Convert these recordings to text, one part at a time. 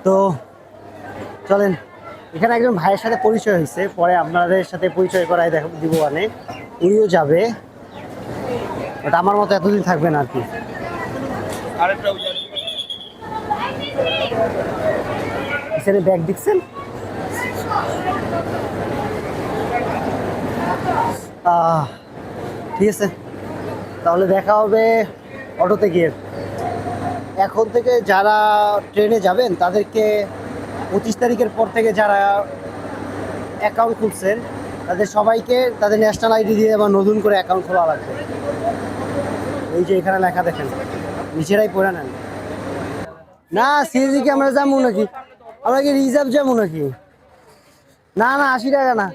তো চলেন, এখানে একজন ভাইয়ের সাথে পরিচয় হয়েছে, পরে আপনাদের সাথে পরিচয় করাই দিব। মানে উনিও যাবে, বাট আমার মতো এতদিন থাকবে না আর কি। এখানে ব্যাগ দেখছেন? ঠিক আছে, তাহলে দেখা হবে অটোতে গিয়ে। এখন থেকে যারা ট্রেনে যাবেন তাদেরকে 25 তারিখের পর থেকে যারা অ্যাকাউন্ট খুলছেন তাদের সবাইকে তাদের ন্যাশনাল আইডি দিয়ে আবার নতুন করে অ্যাকাউন্ট খোলা লাগবে। এই যে এখানে লেখা দেখেন, নিজেরাই পড়ে নেন। না সিএনজি কি আমরা যাবো নাকি? আমরা কি রিজার্ভ যাবো নাকি? না না, 80 টাকা না,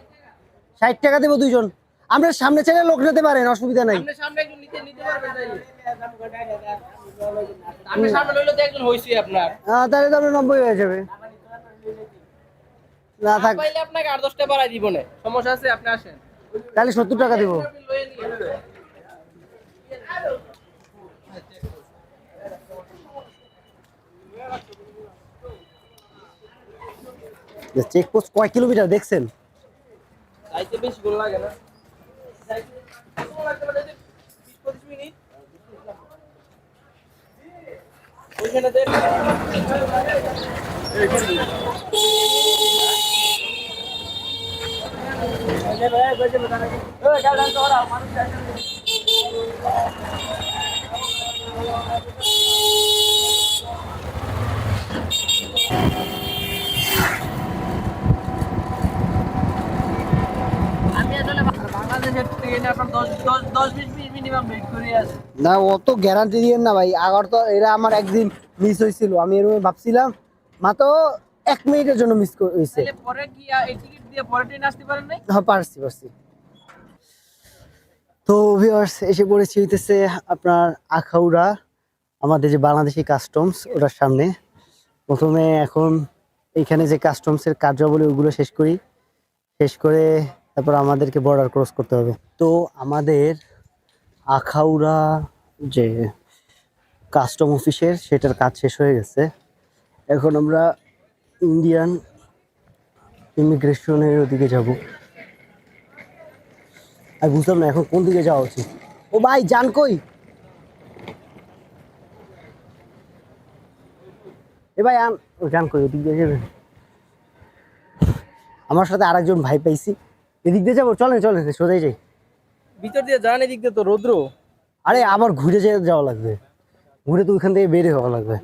60 টাকা দেবো দুইজন। আমরা সামনে ছেড়ে লোক নিতে পারেন, অসুবিধা নাই। তাহলে তো আপনার 90 হয়ে যাবে। না থাক, আপনাকে 8-10টা বাড়াই দিব না, সমস্যা আছে, আপনি আসেন। তাহলে 70 টাকা দেবো। চেকপোস্ট কয় কিলোমিটার দেখছেন? যাইতে বেশি গোল লাগে না, যাইতে 20-25 মিনিট ওইখানে দেখ। বাংলাদেশের ট্রেনে আপনার 10-20 মিনিমাম ওয়েট করে আছে। না অত গ্যারান্টি দিয়েন না ভাই, আবার তো এরা আমার একদিন মিস হয়েছিল, আমি এরকম ভাবছিলাম মাত্র 1 মিনিটের জন্য মিস হয়েছে। তাহলে পরে কি এই টিকিট দিয়ে পরে ট্রেন আসতে পারেন নাই? হ্যাঁ পারছি। তো ভিউয়ার্স, এসে পড়েছি হইতেছে আপনার আখাউড়া, আমাদের যে বাংলাদেশি কাস্টমস ওটার সামনে। প্রথমে এখন এইখানে যে কাস্টমসের কার্যাবলী ওগুলো শেষ করি, শেষ করে তারপর আমাদেরকে বর্ডার ক্রস করতে হবে। তো আমাদের আখাউড়া যে কাস্টম অফিসের সেটার কাজ শেষ হয়ে গেছে। এখন আমরা ইন্ডিয়ান ইমিগ্রেশনের ওদিকে যাব। আমি বুঝলাম না এখন কোন দিকে যাওয়া উচিত। ও ভাই যান কই? এ ভাই ও যান কই? ওদিক দিয়ে যাবেন? আমার সাথে আরেকজন ভাই পাইছি, এদিক দিয়ে যাবো। চলেন চলেন সোজাই যাই। ভিতর দিয়ে যান, এদিক দিয়ে তো রৌদ্র। আরে আবার ঘুরে যাওয়া লাগবে, ঘুরে তো ওইখান থেকে বের হওয়া লাগবে।